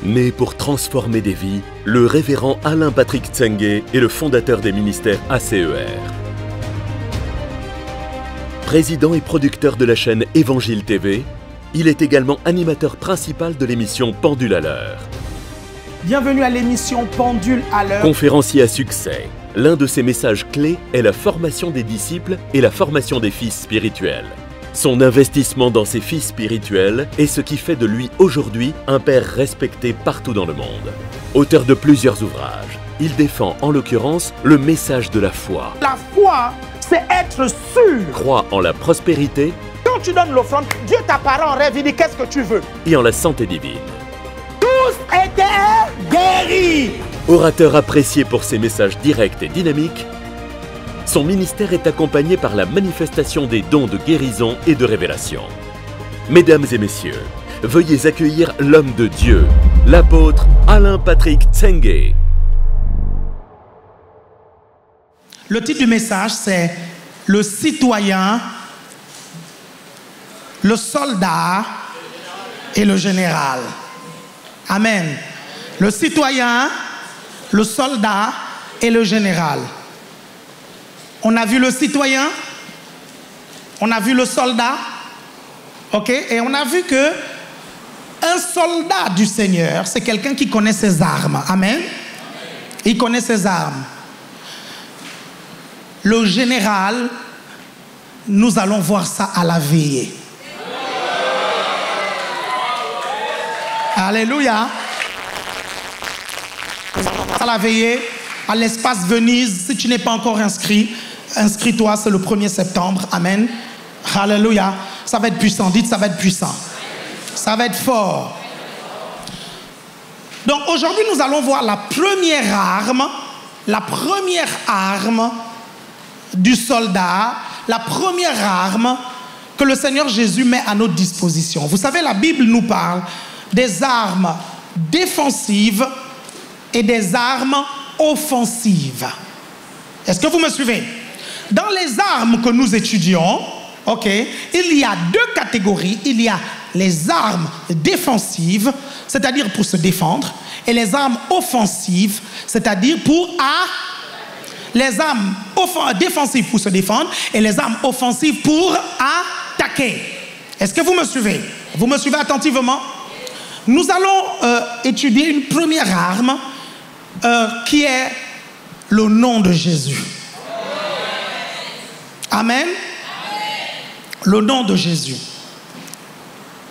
Né pour transformer des vies, le révérend Alain Patrick Tsengue est le fondateur des ministères ACER. Président et producteur de la chaîne Évangile TV, il est également animateur principal de l'émission Pendule à l'heure. Bienvenue à l'émission Pendule à l'heure. Conférencier à succès, l'un de ses messages clés est la formation des disciples et la formation des fils spirituels. Son investissement dans ses fils spirituels est ce qui fait de lui aujourd'hui un père respecté partout dans le monde. Auteur de plusieurs ouvrages, il défend en l'occurrence le message de la foi. La foi, c'est être sûr. Croit en la prospérité. Quand tu donnes l'offrande, Dieu t'apparaît en rêve, il dit qu'est-ce que tu veux. Et en la santé divine. Tous étaient guéris. Orateur apprécié pour ses messages directs et dynamiques, son ministère est accompagné par la manifestation des dons de guérison et de révélation. Mesdames et messieurs, veuillez accueillir l'homme de Dieu, l'apôtre Alain Patrick Tsengue. Le titre du message, c'est « Le citoyen, le soldat et le général ». Amen. Le citoyen, le soldat et le général. On a vu le citoyen, on a vu le soldat, ok? Et on a vu que un soldat du Seigneur, c'est quelqu'un qui connaît ses armes. Amen. Il connaît ses armes. Le général, nous allons voir ça à la veillée. Alléluia. À la veillée, à l'espace Venise, si tu n'es pas encore inscrit, inscris-toi, c'est le 1er septembre. Amen. Alléluia. Ça va être puissant. Dites, ça va être puissant. Ça va être fort. Donc aujourd'hui, nous allons voir la première arme du soldat, la première arme que le Seigneur Jésus met à notre disposition. Vous savez, la Bible nous parle des armes défensives et des armes offensives. Est-ce que vous me suivez? Dans les armes que nous étudions, ok, il y a deux catégories. Il y a les armes défensives, c'est-à-dire pour se défendre, et les armes offensives, c'est-à-dire pour les armes défensives pour se défendre et les armes offensives pour attaquer. Est-ce que vous me suivez? Vous me suivez attentivement? Nous allons étudier une première arme qui est le nom de Jésus. Amen. Le nom de Jésus.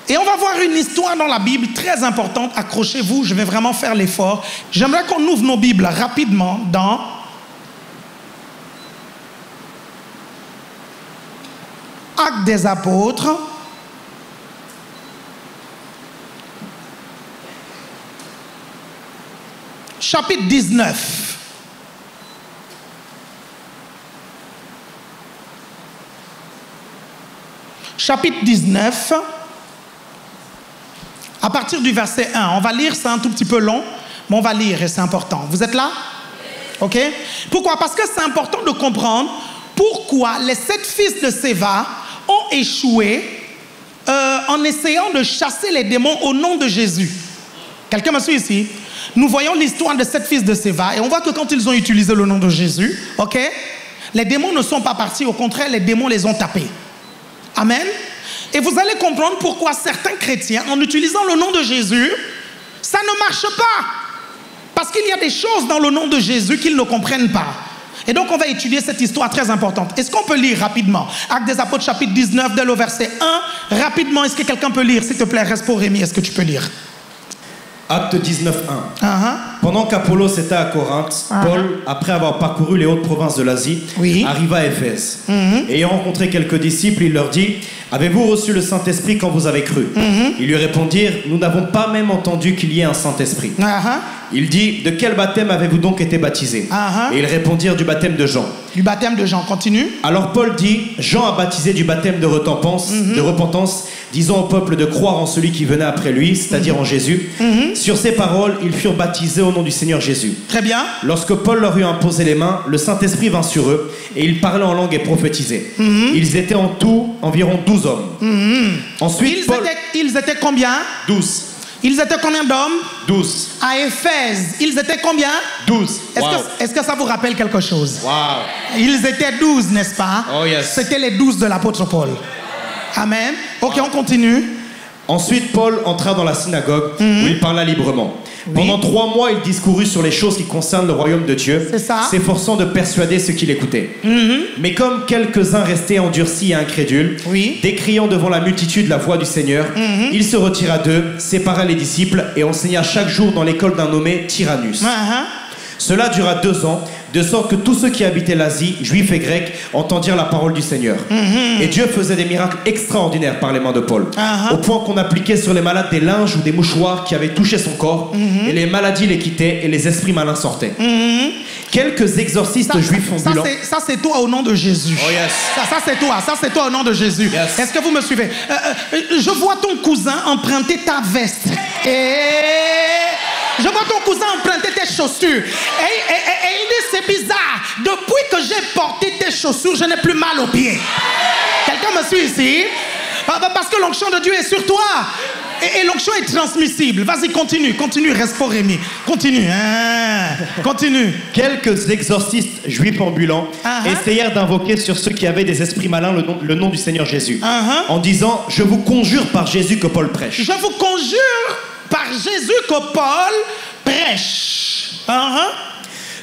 Et on va voir une histoire dans la Bible très importante. Accrochez-vous, je vais vraiment faire l'effort. J'aimerais qu'on ouvre nos Bibles rapidement dans Actes des Apôtres. Chapitre 19. Chapitre 19, à partir du verset 1. On va lire, c'est un tout petit peu long, mais on va lire et c'est important. Vous êtes là? Ok? Pourquoi? Parce que c'est important de comprendre pourquoi les 7 fils de Séva ont échoué en essayant de chasser les démons au nom de Jésus. Quelqu'un me suit ici? Nous voyons l'histoire de 7 fils de Séva et on voit que quand ils ont utilisé le nom de Jésus, ok, les démons ne sont pas partis, au contraire, les démons les ont tapés. Amen. Et vous allez comprendre pourquoi certains chrétiens, en utilisant le nom de Jésus, ça ne marche pas. Parce qu'il y a des choses dans le nom de Jésus qu'ils ne comprennent pas. Et donc on va étudier cette histoire très importante. Est-ce qu'on peut lire rapidement Actes des Apôtres chapitre 19 dès le verset 1. Rapidement, est-ce que quelqu'un peut lire? S'il te plaît, reste pour Rémi, est-ce que tu peux lire? Acte 19, 1. Pendant qu'Apollos était à Corinthe, Paul, après avoir parcouru les hautes provinces de l'Asie, arriva à Éphèse. Ayant rencontré quelques disciples, il leur dit: avez-vous reçu le Saint-Esprit quand vous avez cru? Ils lui répondirent: nous n'avons pas même entendu qu'il y ait un Saint-Esprit. Il dit: de quel baptême avez-vous donc été baptisés? Et ils répondirent: du baptême de Jean. Du baptême de Jean, continue. Alors Paul dit: Jean a baptisé du baptême de repentance, disant au peuple de croire en celui qui venait après lui, c'est-à-dire en Jésus. Sur ces paroles, ils furent baptisés au nom du Seigneur Jésus. Très bien. Lorsque Paul leur eut imposé les mains, le Saint-Esprit vint sur eux, et ils parlaient en langue et prophétisaient. Ils étaient en tout environ 12 hommes. Ensuite, ils étaient combien? 12. Ils étaient combien d'hommes? 12. À Éphèse, ils étaient combien? 12. Est-ce que ça vous rappelle quelque chose? Wow. Ils étaient 12, n'est-ce pas? Oh yes. C'était les 12 de l'apôtre Paul. Amen. Ok, on continue. Ensuite, Paul entra dans la synagogue où il parla librement. Oui. Pendant 3 mois, il discourut sur les choses qui concernent le royaume de Dieu, s'efforçant de persuader ceux qui l'écoutaient. Mais comme quelques-uns restaient endurcis et incrédules, décriant devant la multitude la voix du Seigneur, il se retira d'eux, sépara les disciples et enseigna chaque jour dans l'école d'un nommé Tyrannus. Cela dura 2 ans, de sorte que tous ceux qui habitaient l'Asie, juifs et grecs, entendirent la parole du Seigneur. Et Dieu faisait des miracles extraordinaires par les mains de Paul, au point qu'on appliquait sur les malades des linges ou des mouchoirs qui avaient touché son corps, et les maladies les quittaient et les esprits malins sortaient. Quelques exorcistes juifs ambulants... Ça c'est toi au nom de Jésus. Oh yes. Ça c'est toi au nom de Jésus. Yes. Est-ce que vous me suivez? Je vois ton cousin emprunter ta veste. Je vois ton cousin emprunter tes chaussures. Et il dit, c'est bizarre. Depuis que j'ai porté tes chaussures, je n'ai plus mal aux pieds. Quelqu'un me suit ici? Parce que l'onction de Dieu est sur toi. Et l'onction est transmissible. Vas-y, continue, reste pour Rémi. Continue. Quelques exorcistes juifs ambulants essayèrent d'invoquer sur ceux qui avaient des esprits malins le nom du Seigneur Jésus. En disant, je vous conjure par Jésus que Paul prêche. Je vous conjure par Jésus que Paul prêche.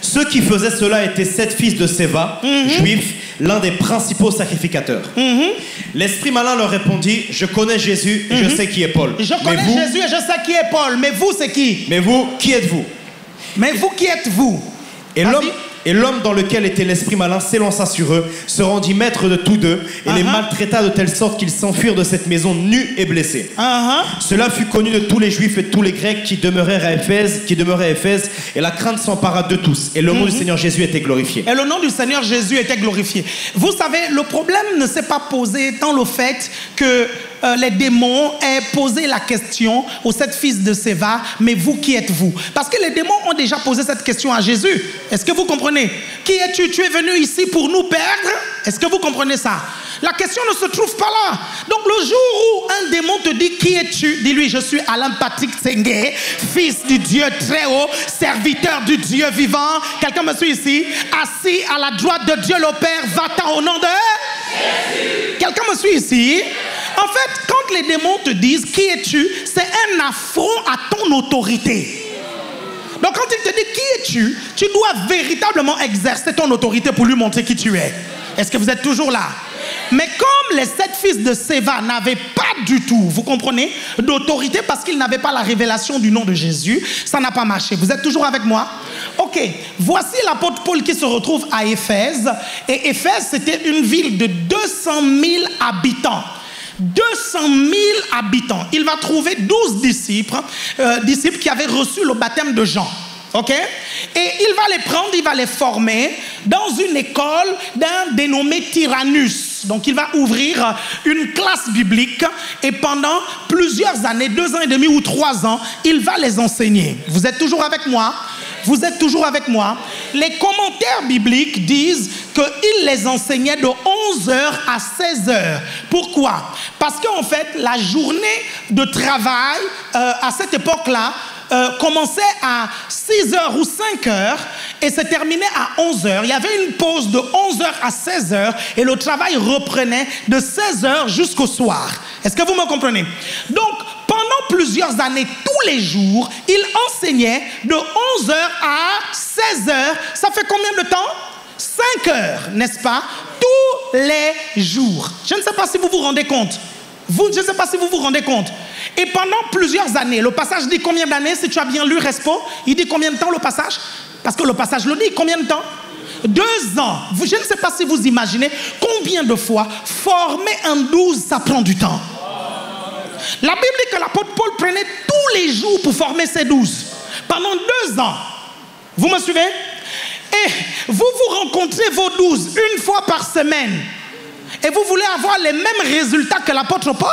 Ceux qui faisaient cela étaient 7 fils de Séva, juifs, l'un des principaux sacrificateurs. L'esprit malin leur répondit, je connais Jésus et je sais qui est Paul. Je connais Jésus et je sais qui est Paul. Mais vous, c'est qui? Mais vous, qui êtes-vous? Mais vous, qui êtes-vous? Et l'homme dans lequel était l'esprit malin s'élança sur eux, se rendit maître de tous deux et les maltraita de telle sorte qu'ils s'enfuirent de cette maison nus et blessés. Cela fut connu de tous les Juifs et de tous les Grecs qui demeuraient à Éphèse, et la crainte s'empara de tous. Et le nom du Seigneur Jésus était glorifié. Et le nom du Seigneur Jésus était glorifié. Vous savez, le problème ne s'est pas posé dans le fait que les démons aient posé la question aux 7 fils de Séva, mais vous, qui êtes-vous? Parce que les démons ont déjà posé cette question à Jésus. Est-ce que vous comprenez? Qui es-tu? Tu es venu ici pour nous perdre? Est-ce que vous comprenez ça? La question ne se trouve pas là. Donc le jour où un démon te dit qui es-tu, dis-lui, je suis Alain Patrick Tsengue, fils du Dieu très haut, serviteur du Dieu vivant. Quelqu'un me suit ici? Assis à la droite de Dieu le Père, va-t'en au nom de Jésus. Quelqu'un me suit ici? En fait, quand les démons te disent qui es-tu, c'est un affront à ton autorité. Donc quand il te dit qui es-tu, tu dois véritablement exercer ton autorité pour lui montrer qui tu es. Est-ce que vous êtes toujours là? Mais comme les 7 fils de Séva n'avaient pas du tout, vous comprenez, d'autorité parce qu'ils n'avaient pas la révélation du nom de Jésus, ça n'a pas marché. Vous êtes toujours avec moi? Ok, voici l'apôtre Paul qui se retrouve à Éphèse. Et Éphèse, c'était une ville de 200 000 habitants. 200 000 habitants. Il va trouver 12 disciples qui avaient reçu le baptême de Jean. Ok? Et il va les prendre, il va les former dans une école d'un dénommé Tyrannus. Donc il va ouvrir une classe biblique et pendant plusieurs années, 2 ans et demi ou 3 ans, il va les enseigner. Vous êtes toujours avec moi? Vous êtes toujours avec moi? Les commentaires bibliques disent qu'il les enseignait de 11h à 16h. Pourquoi? Parce qu'en fait, la journée de travail à cette époque-là commençait à 6h ou 5h et se terminait à 11h. Il y avait une pause de 11h à 16h et le travail reprenait de 16h jusqu'au soir. Est-ce que vous me comprenez? Donc, pendant plusieurs années, tous les jours, il enseignait de 11h à 16h. Ça fait combien de temps? 5 heures, n'est-ce pas? Tous les jours. Je ne sais pas si vous vous rendez compte. Je ne sais pas si vous vous rendez compte. Et pendant plusieurs années, le passage dit combien d'années? Si tu as bien lu Respo, il dit combien de temps le passage? Parce que le passage le dit, combien de temps? 2 ans. Je ne sais pas si vous imaginez combien de fois former un 12, ça prend du temps. La Bible dit que l'apôtre Paul prenait tous les jours pour former ses 12. Pendant 2 ans. Vous me suivez? Et vous rencontrez vos 12 une fois par semaine. Et vous voulez avoir les mêmes résultats que l'apôtre Paul,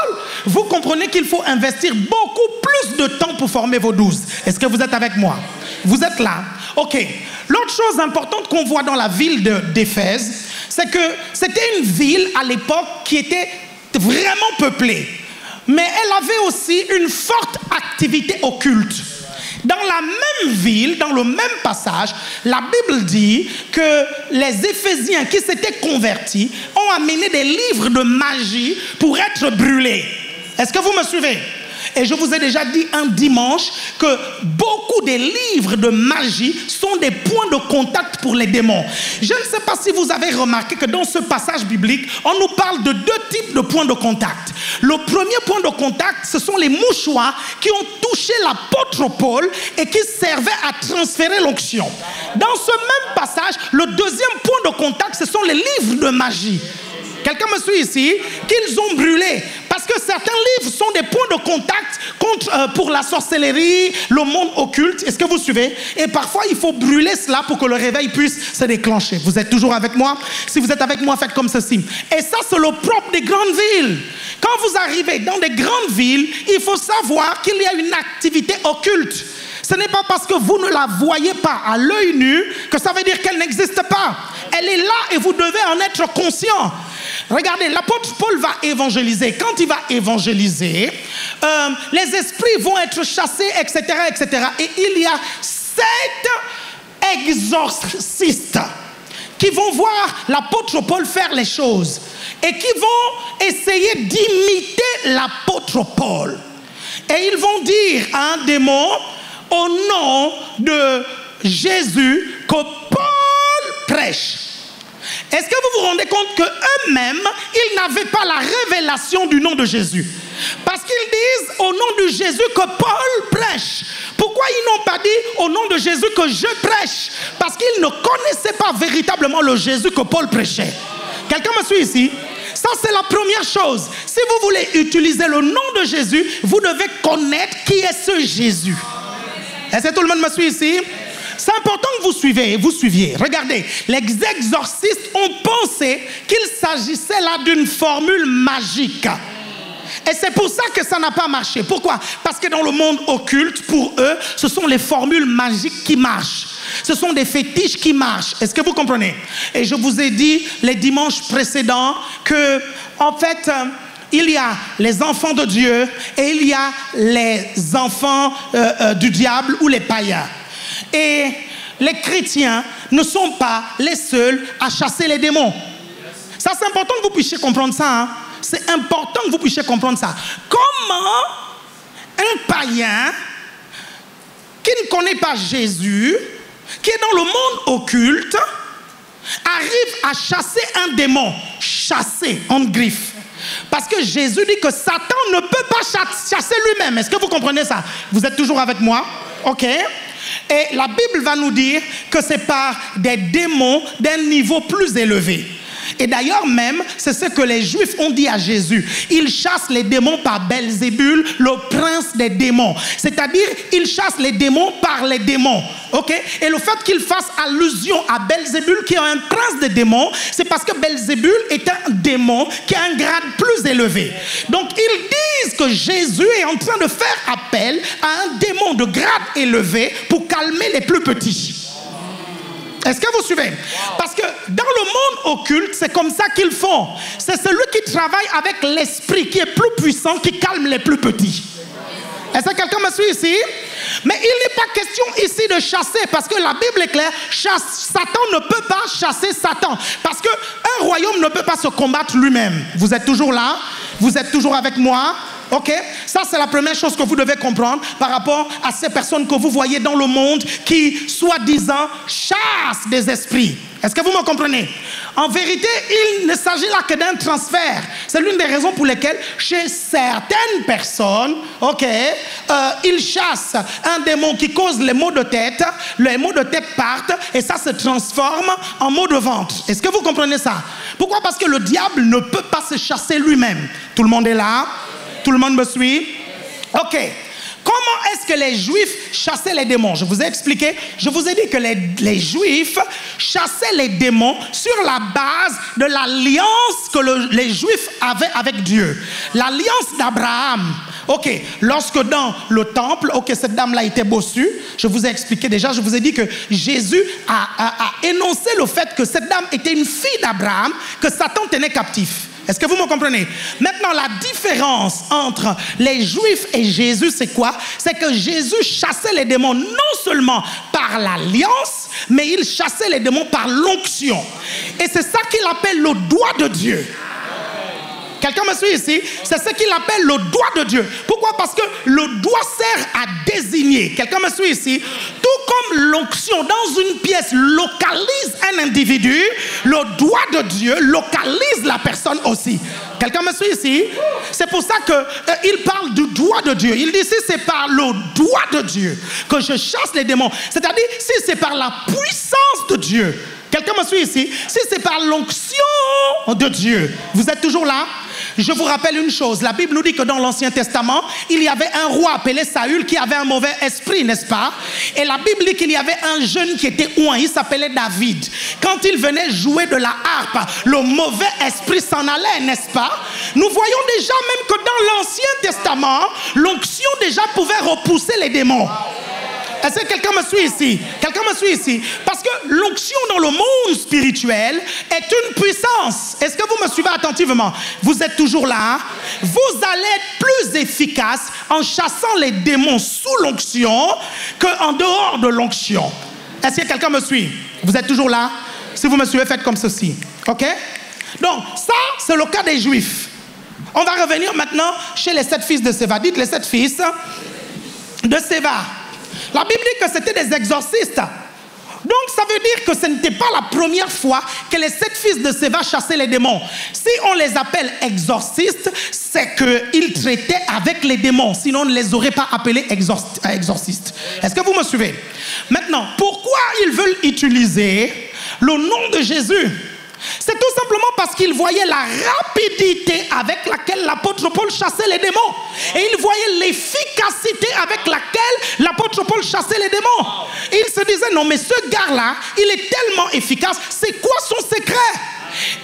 vous comprenez qu'il faut investir beaucoup plus de temps pour former vos 12. Est-ce que vous êtes avec moi? Vous êtes là? Ok. L'autre chose importante qu'on voit dans la ville d'Éphèse, c'est que c'était une ville à l'époque qui était vraiment peuplée. Mais elle avait aussi une forte activité occulte. Dans la même ville, dans le même passage, la Bible dit que les Éphésiens qui s'étaient convertis ont amené des livres de magie pour être brûlés. Est-ce que vous me suivez? Et je vous ai déjà dit un dimanche que beaucoup des livres de magie sont des points de contact pour les démons. Je ne sais pas si vous avez remarqué que dans ce passage biblique, on nous parle de deux types de points de contact. Le premier point de contact, ce sont les mouchoirs qui ont touché l'apôtre Paul et qui servaient à transférer l'onction. Dans ce même passage, le deuxième point de contact, ce sont les livres de magie. Quelqu'un me suit ici? Qu'ils ont brûlé. Parce que certains livres sont des points de contact pour la sorcellerie, le monde occulte. Est-ce que vous suivez? Et parfois, il faut brûler cela pour que le réveil puisse se déclencher. Vous êtes toujours avec moi? Si vous êtes avec moi, faites comme ceci. Et ça, c'est le propre des grandes villes. Quand vous arrivez dans des grandes villes, il faut savoir qu'il y a une activité occulte. Ce n'est pas parce que vous ne la voyez pas à l'œil nu que ça veut dire qu'elle n'existe pas. Elle est là et vous devez en être conscient. Regardez, l'apôtre Paul va évangéliser. Quand il va évangéliser, les esprits vont être chassés, etc., etc. Et il y a 7 exorcistes qui vont voir l'apôtre Paul faire les choses et qui vont essayer d'imiter l'apôtre Paul. Et ils vont dire à un démon, au nom de Jésus, que Paul prêche. Est-ce que vous vous rendez compte qu'eux-mêmes, ils n'avaient pas la révélation du nom de Jésus? Parce qu'ils disent au nom de Jésus que Paul prêche. Pourquoi ils n'ont pas dit au nom de Jésus que je prêche? Parce qu'ils ne connaissaient pas véritablement le Jésus que Paul prêchait. Quelqu'un me suit ici? Ça, c'est la première chose. Si vous voulez utiliser le nom de Jésus, vous devez connaître qui est ce Jésus. Est-ce que tout le monde me suit ici? C'est important que vous suiviez. Regardez, les exorcistes ont pensé qu'il s'agissait là d'une formule magique. Et c'est pour ça que ça n'a pas marché. Pourquoi? Parce que dans le monde occulte, pour eux, ce sont les formules magiques qui marchent. Ce sont des fétiches qui marchent. Est-ce que vous comprenez? Et je vous ai dit les dimanches précédents que, en fait, il y a les enfants de Dieu et il y a les enfants du diable ou les païens. Et les chrétiens ne sont pas les seuls à chasser les démons. Ça, c'est important que vous puissiez comprendre ça. Hein? C'est important que vous puissiez comprendre ça. Comment un païen qui ne connaît pas Jésus, qui est dans le monde occulte, arrive à chasser un démon? Chasser, en griffe. Parce que Jésus dit que Satan ne peut pas chasser lui-même. Est-ce que vous comprenez ça? Vous êtes toujours avec moi? Ok. Et la Bible va nous dire que c'est par des démons d'un niveau plus élevé. Et d'ailleurs même, c'est ce que les Juifs ont dit à Jésus. Ils chassent les démons par Belzébul, le prince des démons. C'est-à-dire, ils chassent les démons par les démons. Ok? Et le fait qu'ils fassent allusion à Belzébul, qui est un prince des démons, c'est parce que Belzébul est un démon qui a un grade plus élevé. Donc, ils disent que Jésus est en train de faire appel à un démon de grade élevé pour calmer les plus petits. Est-ce que vous suivez? Parce que dans le monde occulte, c'est comme ça qu'ils font. C'est celui qui travaille avec l'esprit qui est plus puissant, qui calme les plus petits. Est-ce que quelqu'un me suit ici? Mais il n'est pas question ici de chasser, parce que la Bible est claire, Satan ne peut pas chasser Satan. Parce qu'un royaume ne peut pas se combattre lui-même. Vous êtes toujours là? Vous êtes toujours avec moi? Ok? Ça, c'est la première chose que vous devez comprendre par rapport à ces personnes que vous voyez dans le monde qui, soi-disant, chassent des esprits. Est-ce que vous me comprenez? En vérité, il ne s'agit là que d'un transfert. C'est l'une des raisons pour lesquelles, chez certaines personnes, ils chassent un démon qui cause les maux de tête partent et ça se transforme en maux de ventre. Est-ce que vous comprenez ça? Pourquoi? Parce que le diable ne peut pas se chasser lui-même. Tout le monde est là? Tout le monde me suit? Ok. Comment est-ce que les Juifs chassaient les démons? Je vous ai expliqué. Je vous ai dit que les Juifs chassaient les démons sur la base de l'alliance que les Juifs avaient avec Dieu. L'alliance d'Abraham. Ok. Lorsque dans le temple, cette dame-là était bossue. Je vous ai expliqué déjà. Je vous ai dit que Jésus a énoncé le fait que cette dame était une fille d'Abraham, que Satan tenait captif. Est-ce que vous me comprenez? Maintenant, la différence entre les Juifs et Jésus, c'est quoi? C'est que Jésus chassait les démons non seulement par l'alliance, mais il chassait les démons par l'onction. Et c'est ça qu'il appelle le doigt de Dieu. Quelqu'un me suit ici? C'est ce qu'il appelle le doigt de Dieu. Pourquoi? Parce que le doigt sert à désigner. Quelqu'un me suit ici? Tout comme l'onction dans une pièce localise un individu, le doigt de Dieu localise la personne aussi. Quelqu'un me suit ici? C'est pour ça qu'il parle du doigt de Dieu. Il dit, si c'est par le doigt de Dieu que je chasse les démons, c'est-à-dire si c'est par la puissance de Dieu. Quelqu'un me suit ici? Si c'est par l'onction de Dieu, vous êtes toujours là? Je vous rappelle une chose, la Bible nous dit que dans l'Ancien Testament, il y avait un roi appelé Saül qui avait un mauvais esprit, n'est-ce pas? Et la Bible dit qu'il y avait un jeune qui était oint, il s'appelait David. Quand il venait jouer de la harpe, le mauvais esprit s'en allait, n'est-ce pas? Nous voyons déjà même que dans l'Ancien Testament, l'onction déjà pouvait repousser les démons. Est-ce que quelqu'un me suit ici? Quelqu'un me suit ici? Parce que l'onction dans le monde spirituel est une puissance. Est-ce que vous me suivez attentivement? Vous êtes toujours là? Vous allez être plus efficace en chassant les démons sous l'onction qu'en dehors de l'onction. Est-ce que quelqu'un me suit? Vous êtes toujours là? Si vous me suivez, faites comme ceci. OK? Donc, ça, c'est le cas des Juifs. On va revenir maintenant chez les 7 fils de Séva. Dites les 7 fils de Séva. La Bible dit que c'était des exorcistes. Donc ça veut dire que ce n'était pas la première fois que les 7 fils de Séva chassaient les démons. Si on les appelle exorcistes, c'est qu'ils traitaient avec les démons. Sinon on ne les aurait pas appelés exorcistes. Est-ce que vous me suivez? Maintenant, pourquoi ils veulent utiliser le nom de Jésus? C'est tout simplement parce qu'ils voyaient la rapidité avec laquelle l'apôtre Paul chassait les démons. Et ils voyaient l'efficacité avec laquelle l'apôtre Paul chassait les démons. Et ils se disaient, non mais ce gars-là, il est tellement efficace, c'est quoi son secret?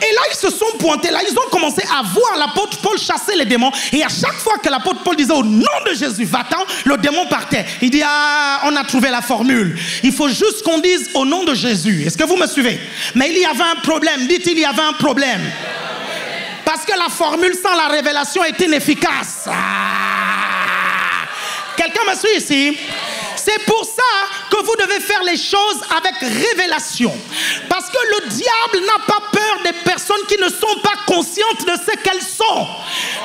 Et là, ils se sont pointés, là, ils ont commencé à voir l'apôtre Paul chasser les démons. Et à chaque fois que l'apôtre Paul disait au nom de Jésus, va-t'en, le démon partait. Il dit, ah, on a trouvé la formule. Il faut juste qu'on dise au nom de Jésus. Est-ce que vous me suivez? Mais il y avait un problème. Dites, il y avait un problème. Parce que la formule sans la révélation est inefficace. Ah. Quelqu'un me suit ici? C'est pour ça que vous devez faire les choses avec révélation. Parce que le diable n'a pas peur des personnes qui ne sont pas conscientes de ce qu'elles sont.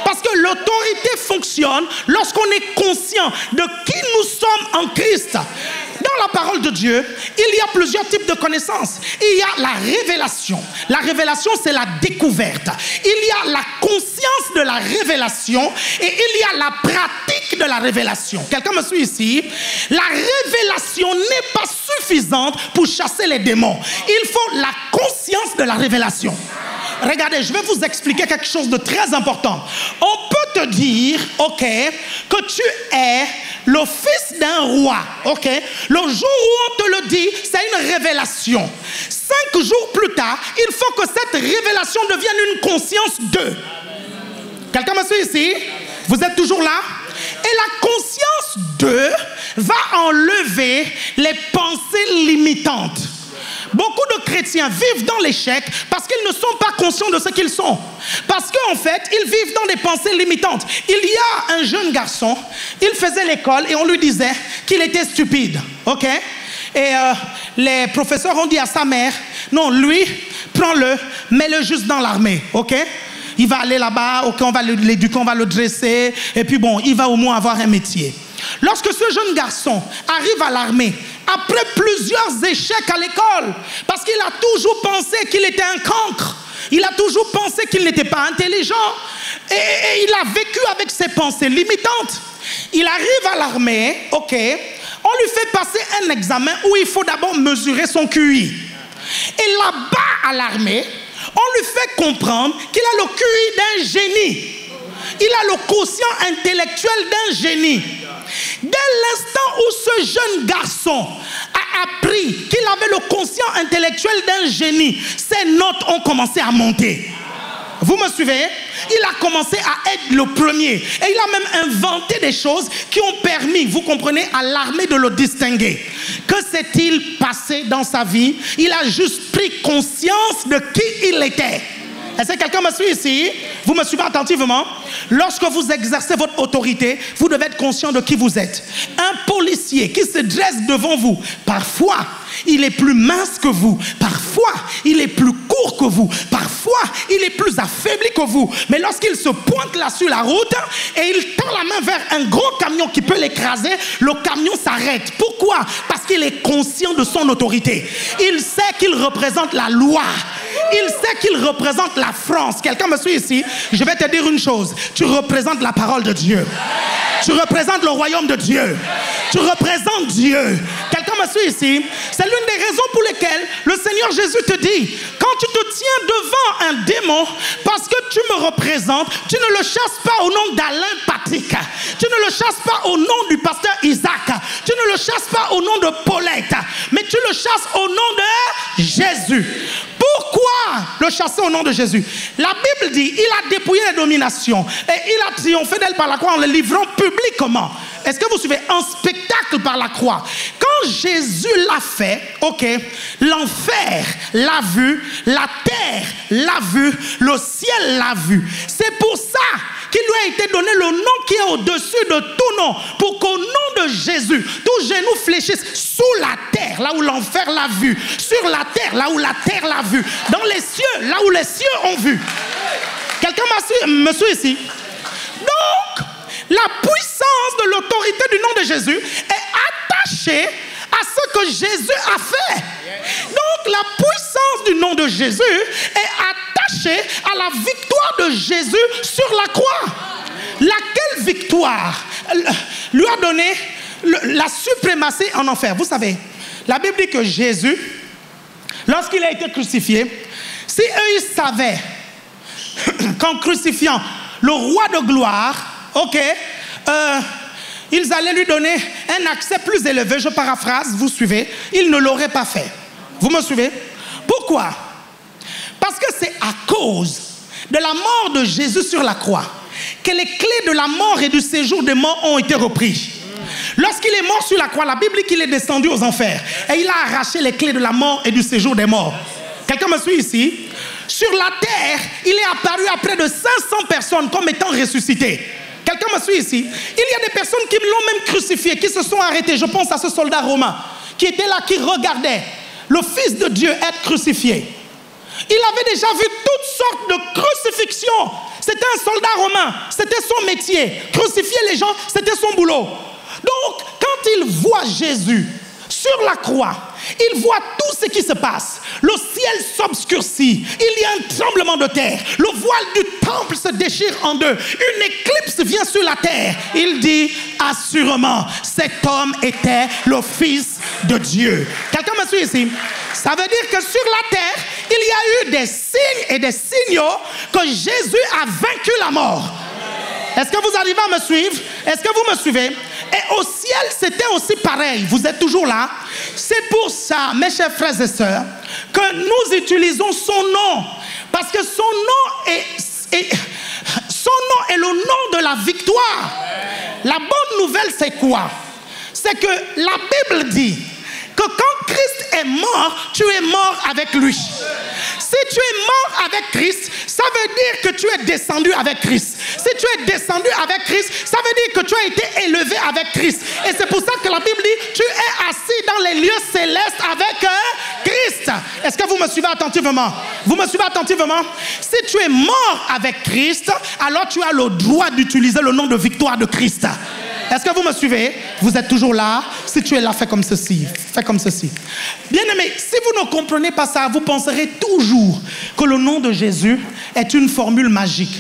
Parce que l'autorité fonctionne lorsqu'on est conscient de qui nous sommes en Christ. Dans la parole de Dieu, il y a plusieurs types de connaissances. Il y a la révélation. La révélation, c'est la découverte. Il y a la conscience de la révélation et il y a la pratique de la révélation. Quelqu'un me suit ici? La révélation n'est pas suffisante pour chasser les démons. Il faut la conscience de la révélation. Regardez, je vais vous expliquer quelque chose de très important. On peut te dire, ok, que tu es le fils d'un roi, ok. Le jour où on te le dit, c'est une révélation. 5 jours plus tard, il faut que cette révélation devienne une conscience d'eux. Quelqu'un me suit ici? Vous êtes toujours là? Et la conscience d'eux va enlever les pensées limitantes. Beaucoup de chrétiens vivent dans l'échec parce qu'ils ne sont pas conscients de ce qu'ils sont. Parce qu'en fait, ils vivent dans des pensées limitantes. Il y a un jeune garçon, il faisait l'école et on lui disait qu'il était stupide. Ok? Et les professeurs ont dit à sa mère, non, lui, prends-le, mets-le juste dans l'armée. Ok? Il va aller là-bas, ok, on va l'éduquer, on va le dresser, et puis bon, il va au moins avoir un métier. Lorsque ce jeune garçon arrive à l'armée, après plusieurs échecs à l'école, parce qu'il a toujours pensé qu'il était un cancre, il a toujours pensé qu'il n'était pas intelligent, et il a vécu avec ses pensées limitantes. Il arrive à l'armée, ok, on lui fait passer un examen où il faut d'abord mesurer son QI. Et là-bas à l'armée, on lui fait comprendre qu'il a le QI d'un génie. Il a le quotient intellectuel d'un génie. Dès l'instant où ce jeune garçon a appris qu'il avait le quotient intellectuel d'un génie, ses notes ont commencé à monter. Vous me suivez? Il a commencé à être le premier. Et il a même inventé des choses qui ont permis, vous comprenez, à l'armée de le distinguer. Que s'est-il passé dans sa vie? Il a juste pris conscience de qui il était. Est-ce que quelqu'un me suit ici? Vous me suivez attentivement? Lorsque vous exercez votre autorité, vous devez être conscient de qui vous êtes. Un policier qui se dresse devant vous, parfois, il est plus mince que vous. Parfois, il est plus court que vous. Parfois, il est plus affaibli que vous. Mais lorsqu'il se pointe là sur la route et il tend la main vers un gros camion qui peut l'écraser, le camion s'arrête. Pourquoi? Parce qu'il est conscient de son autorité. Il sait qu'il représente la loi. Il sait qu'il représente la France. Quelqu'un me suit ici? Je vais te dire une chose. Tu représentes la parole de Dieu. Tu représentes le royaume de Dieu. Tu représentes Dieu. Quelqu'un me suit ici? C'est l'une des raisons pour lesquelles le Seigneur Jésus te dit, quand tu te tiens devant un démon, parce que tu me représentes, tu ne le chasses pas au nom d'Alain Patrick. Tu ne le chasses pas au nom du pasteur Isaac. Tu ne le chasses pas au nom de Paulette. Mais tu le chasses au nom de Jésus. Pourquoi le chasser au nom de Jésus? La Bible dit, il a dépouillé les dominations et il a triomphé d'elle par la croix en le livrant publiquement. Est-ce que vous suivez? Un spectacle par la croix. Quand Jésus l'a fait, ok, l'enfer l'a vu, la terre l'a vu, le ciel l'a vu. C'est pour ça qu'il lui a été donné le nom qui est au-dessus de tout nom, pour qu'au nom de Jésus, tout genou fléchisse sous la terre, là où l'enfer l'a vu, sur la terre, là où la terre l'a vu, dans les cieux, là où les cieux ont vu. Quelqu'un me suit ici? Donc, la puissance de l'autorité du nom de Jésus est attachée à ce que Jésus a fait. Donc, la puissance du nom de Jésus est attachée à la victoire de Jésus sur la croix. Laquelle victoire lui a donné la suprématie en enfer? Vous savez, la Bible dit que Jésus, lorsqu'il a été crucifié, si eux ils savaient qu'en crucifiant le roi de gloire, ok, ils allaient lui donner un accès plus élevé, je paraphrase, vous suivez, ils ne l'auraient pas fait. Vous me suivez? Pourquoi? Parce que c'est à cause de la mort de Jésus sur la croix que les clés de la mort et du séjour des morts ont été reprises. Lorsqu'il est mort sur la croix, la Bible dit qu'il est descendu aux enfers et il a arraché les clés de la mort et du séjour des morts. Quelqu'un me suit ici? Sur la terre, il est apparu à près de 500 personnes comme étant ressuscitées. Quelqu'un me suit ici? Il y a des personnes qui l'ont même crucifié, qui se sont arrêtées. Je pense à ce soldat romain qui était là, qui regardait le Fils de Dieu être crucifié. Il avait déjà vu toutes sortes de crucifixions. C'était un soldat romain, c'était son métier. Crucifier les gens, c'était son boulot. Donc, quand il voit Jésus sur la croix, il voit tout ce qui se passe. Le ciel s'obscurcit. Il y a un tremblement de terre. Le voile du temple se déchire en deux. Une éclipse vient sur la terre. Il dit, assurément, cet homme était le Fils de Dieu. Quelqu'un me suit ici? Ça veut dire que sur la terre, il y a eu des signes et des signaux que Jésus a vaincu la mort. Est-ce que vous arrivez à me suivre? Est-ce que vous me suivez? Et au ciel, c'était aussi pareil. Vous êtes toujours là? C'est pour ça, mes chers frères et sœurs, que nous utilisons son nom. Parce que son nom est le nom de la victoire. La bonne nouvelle, c'est quoi? C'est que la Bible dit que quand Christ est mort, tu es mort avec lui. Si tu es mort avec Christ, ça veut dire que tu es descendu avec Christ. Si tu es descendu avec Christ, ça veut dire que tu as été élevé avec Christ. Et c'est pour ça que la Bible dit, tu es assis dans les lieux célestes avec Christ. Est-ce que vous me suivez attentivement? Vous me suivez attentivement? Si tu es mort avec Christ, alors tu as le droit d'utiliser le nom de victoire de Christ. Est-ce que vous me suivez? Vous êtes toujours là? Si tu es là, fais comme ceci. Fais comme ceci. Bien-aimés, si vous ne comprenez pas ça, vous penserez toujours que le nom de Jésus est une formule magique.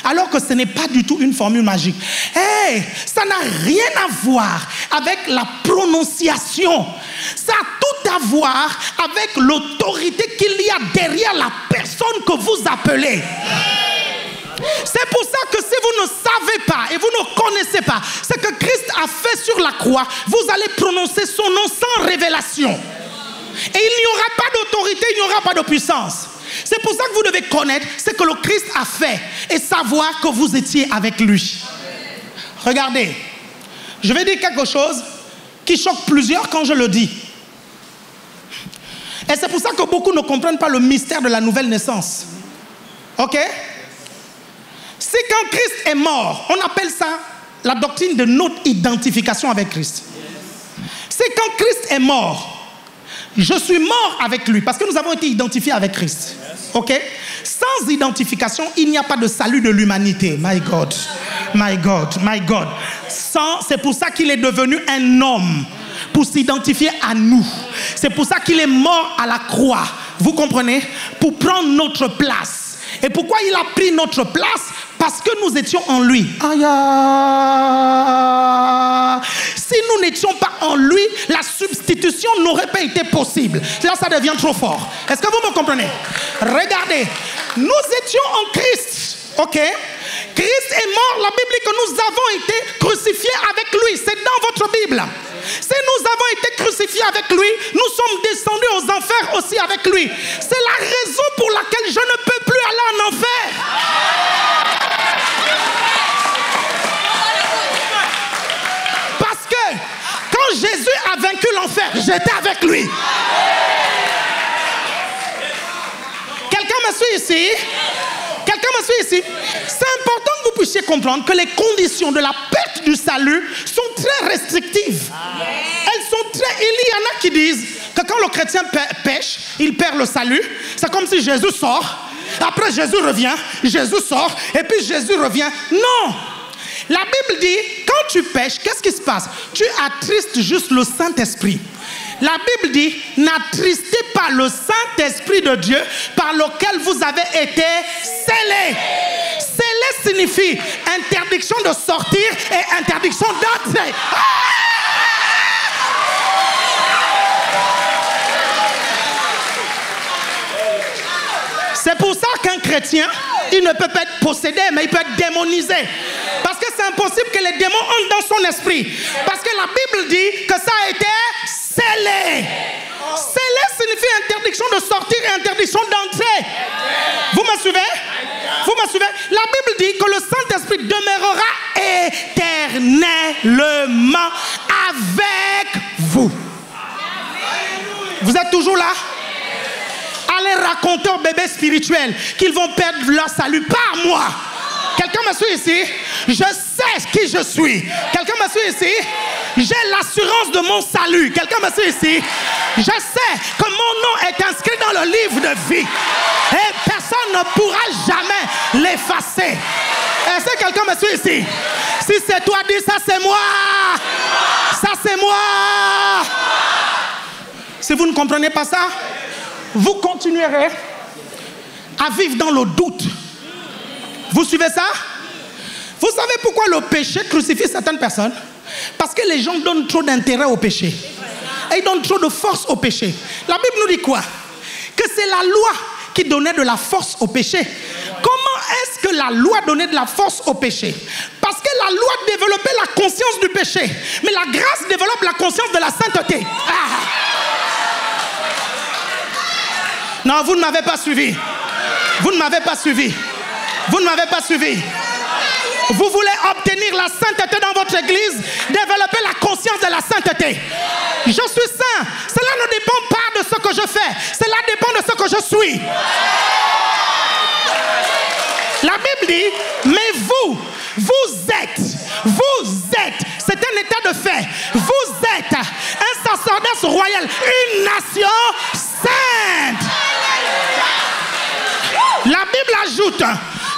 Alors que ce n'est pas du tout une formule magique. Hey, ça n'a rien à voir avec la prononciation. Ça a tout à voir avec l'autorité qu'il y a derrière la personne que vous appelez. C'est pour ça que si vous ne savez pas et vous ne connaissez pas ce que Christ a fait sur la croix, vous allez prononcer son nom sans révélation. Et il n'y aura pas d'autorité, il n'y aura pas de puissance. C'est pour ça que vous devez connaître ce que le Christ a fait et savoir que vous étiez avec lui. Regardez, je vais dire quelque chose qui choque plusieurs quand je le dis. Et c'est pour ça que beaucoup ne comprennent pas le mystère de la nouvelle naissance. Ok? C'est quand Christ est mort, on appelle ça la doctrine de notre identification avec Christ. C'est quand Christ est mort, je suis mort avec lui, parce que nous avons été identifiés avec Christ. Ok? Sans identification, il n'y a pas de salut de l'humanité. My God, my God, my God. C'est pour ça qu'il est devenu un homme, pour s'identifier à nous. C'est pour ça qu'il est mort à la croix. Vous comprenez? Pour prendre notre place. Et pourquoi il a pris notre place? Parce que nous étions en lui. Si nous n'étions pas en lui, la substitution n'aurait pas été possible. Là, ça devient trop fort. Est-ce que vous me comprenez? Regardez, nous étions en Christ. Ok? Christ est mort. La Bible dit que nous avons été crucifiés avec lui. C'est dans votre Bible. Si nous avons été crucifiés avec lui, nous sommes descendus aux enfers aussi avec lui. C'est la raison pour laquelle je ne peux plus aller en enfer. Parce que quand Jésus a vaincu l'enfer, j'étais avec lui. Quelqu'un me suit ici? Quelqu'un me suit ici? C'est important que vous puissiez comprendre que les conditions de la perte du salut sont très restrictives. Elles sont très... Il y en a qui disent que quand le chrétien pêche, il perd le salut. C'est comme si Jésus sort, après Jésus revient, Jésus sort, et puis Jésus revient. Non! La Bible dit, quand tu pêches, qu'est-ce qui se passe? Tu attristes juste le Saint-Esprit. La Bible dit, n'attristez pas le Saint-Esprit de Dieu par lequel vous avez été scellés. Scellés signifie interdiction de sortir et interdiction d'entrer. C'est pour ça qu'un chrétien, il ne peut pas être possédé, mais il peut être démonisé. Parce que c'est impossible que les démons entrent dans son esprit. Parce que la Bible dit que ça a été scellé. Scellé signifie interdiction de sortir et interdiction d'entrer. Vous me suivez? Vous me suivez? La Bible dit que le Saint-Esprit demeurera éternellement avec vous. Vous êtes toujours là? Allez raconter aux bébés spirituels qu'ils vont perdre leur salut par moi. Quelqu'un me suit ici? Je sais qui je suis. Quelqu'un me suit ici? J'ai l'assurance de mon salut. Quelqu'un me suit ici? Je sais que mon nom est inscrit dans le livre de vie. Et personne ne pourra jamais l'effacer. Est-ce que quelqu'un me suit ici? Si c'est toi, dis ça c'est moi. Ça c'est moi. Si vous ne comprenez pas ça, vous continuerez à vivre dans le doute. Vous suivez ça? Vous savez pourquoi le péché crucifie certaines personnes? Parce que les gens donnent trop d'intérêt au péché. Et ils donnent trop de force au péché. La Bible nous dit quoi? Que c'est la loi qui donnait de la force au péché. Comment est-ce que la loi donnait de la force au péché? Parce que la loi développait la conscience du péché. Mais la grâce développe la conscience de la sainteté. Non, vous ne m'avez pas suivi. Vous ne m'avez pas suivi. Vous ne m'avez pas suivi. Vous voulez obtenir la sainteté dans votre église, développer la conscience de la sainteté. Je suis saint. Cela ne dépend pas de ce que je fais. Cela dépend de ce que je suis. La Bible dit, mais vous êtes, c'est un état de fait. Vous êtes un sacerdoce royal, une nation sainte. La Bible ajoute,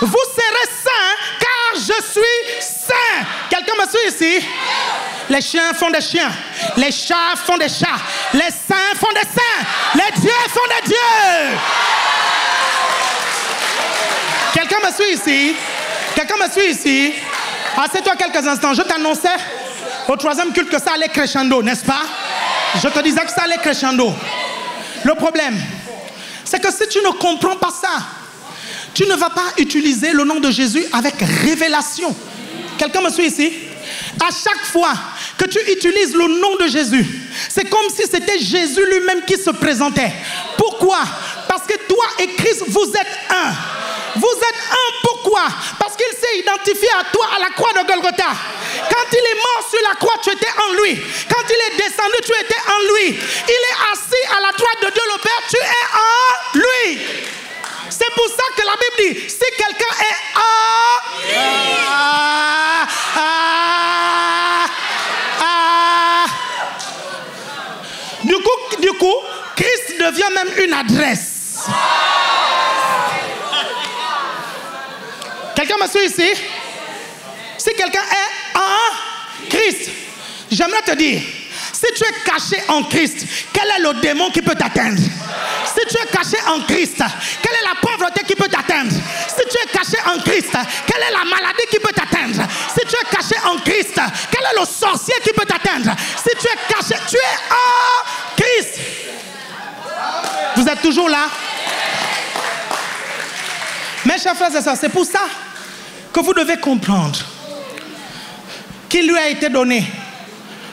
vous serez saints car je suis saint. Quelqu'un me suit ici? Les chiens font des chiens, les chats font des chats, les saints font des saints, les dieux font des dieux. Quelqu'un me suit ici? Quelqu'un me suit ici? Assieds-toi quelques instants. Je t'annonçais au troisième culte que ça allait crescendo, n'est-ce pas? Je te disais que ça allait crescendo. Le problème, c'est que si tu ne comprends pas ça, tu ne vas pas utiliser le nom de Jésus avec révélation. Quelqu'un me suit ici? À chaque fois que tu utilises le nom de Jésus, c'est comme si c'était Jésus lui-même qui se présentait. Pourquoi? Parce que toi et Christ, vous êtes un. Vous êtes un, pourquoi? Parce qu'il s'est identifié à toi à la croix de Golgotha. Quand il est mort sur la croix, tu étais en lui. Quand il est descendu, tu étais en lui. Il est assis à la droite de Dieu le Père, tu es en lui. C'est pour ça que la Bible dit, si quelqu'un est Du coup, Christ devient même une adresse. Quelqu'un me suit ici? Si quelqu'un est en Christ, j'aimerais te dire, si tu es caché en Christ, quel est le démon qui peut t'atteindre? Si tu es caché en Christ, quelle est la pauvreté qui peut t'atteindre? Si tu es caché en Christ, quelle est la maladie qui peut t'atteindre? Si tu es caché en Christ, quel est le sorcier qui peut t'atteindre? Si tu es caché, tu es en Christ. Vous êtes toujours là? Mes chers frères et sœurs, c'est pour ça que vous devez comprendre qu'il lui a été donné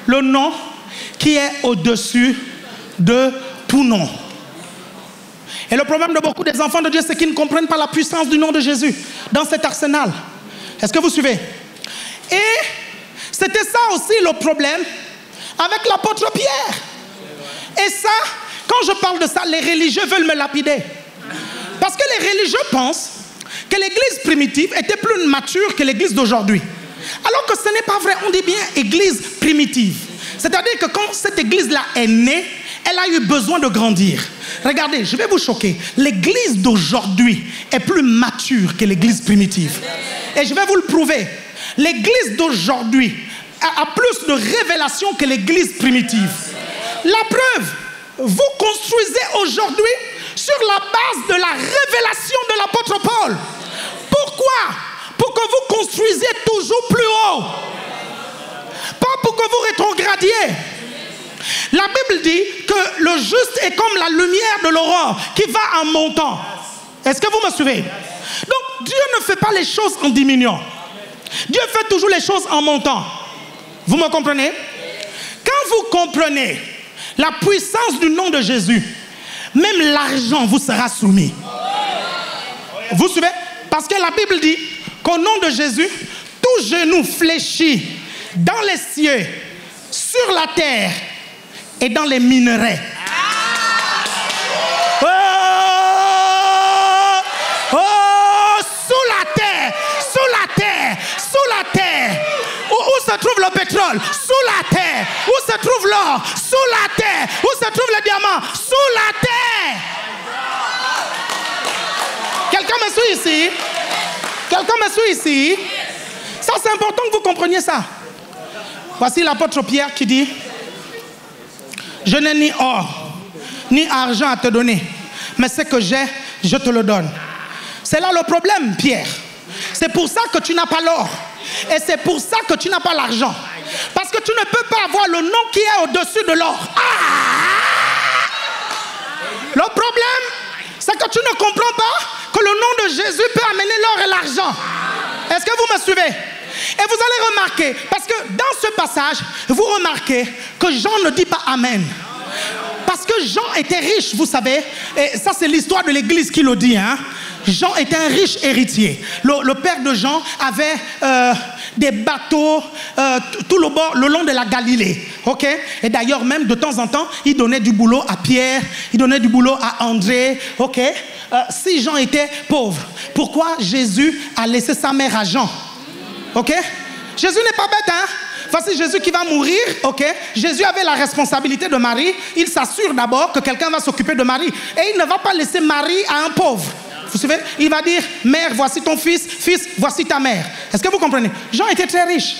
le nom qui est au-dessus de tout nom. Et le problème de beaucoup des enfants de Dieu, c'est qu'ils ne comprennent pas la puissance du nom de Jésus dans cet arsenal. Est-ce que vous suivez? Et c'était ça aussi le problème avec l'apôtre Pierre. Et ça, quand je parle de ça, les religieux veulent me lapider. Parce que les religieux pensent que l'église primitive était plus mature que l'église d'aujourd'hui. Alors que ce n'est pas vrai, on dit bien église primitive. C'est-à-dire que quand cette église-là est née, elle a eu besoin de grandir. Regardez, je vais vous choquer. L'église d'aujourd'hui est plus mature que l'église primitive. Et je vais vous le prouver. L'église d'aujourd'hui a plus de révélation que l'église primitive. La preuve, vous construisez aujourd'hui sur la base de la révélation de l'apôtre Paul. Pourquoi? Pour que vous construisiez toujours plus haut. Pas pour que vous rétrogradiez. La Bible dit que le juste est comme la lumière de l'aurore qui va en montant. Est-ce que vous me suivez? Donc Dieu ne fait pas les choses en diminuant. Dieu fait toujours les choses en montant. Vous me comprenez? Quand vous comprenez la puissance du nom de Jésus, même l'argent vous sera soumis. Vous suivez? Parce que la Bible dit qu'au nom de Jésus, tout genou fléchit dans les cieux, sur la terre et dans les minerais. Sous la terre, sous la terre, sous la terre. Où se trouve le pétrole? Sous la terre. Où se trouve l'or? Sous la terre. Où se trouve le diamant? Sous la terre. Quelqu'un me suit ici? Quelqu'un me suit ici? Ça, c'est important que vous compreniez ça. Voici l'apôtre Pierre qui dit: je n'ai ni or, ni argent à te donner, mais ce que j'ai, je te le donne. C'est là le problème, Pierre. C'est pour ça que tu n'as pas l'or. Et c'est pour ça que tu n'as pas l'argent. Parce que tu ne peux pas avoir le nom qui est au-dessus de l'or. Le problème, c'est que tu ne comprends pas que le nom de Jésus peut amener l'or et l'argent. Est-ce que vous me suivez? Et vous allez remarquer, parce que dans ce passage, vous remarquez que Jean ne dit pas Amen. Parce que Jean était riche, vous savez. Et ça, c'est l'histoire de l'église qui le dit, hein. Jean était un riche héritier. Le père de Jean avait des bateaux tout le long de la Galilée. Ok? Et d'ailleurs, même de temps en temps, il donnait du boulot à Pierre, il donnait du boulot à André. Ok? Si Jean était pauvre, pourquoi Jésus a laissé sa mère à Jean? Ok? Jésus n'est pas bête, hein? Voici Jésus qui va mourir, ok? Jésus avait la responsabilité de Marie. Il s'assure d'abord que quelqu'un va s'occuper de Marie. Et il ne va pas laisser Marie à un pauvre. Vous savez, il va dire: mère, voici ton fils, fils, voici ta mère. Est-ce que vous comprenez? Jean était très riche.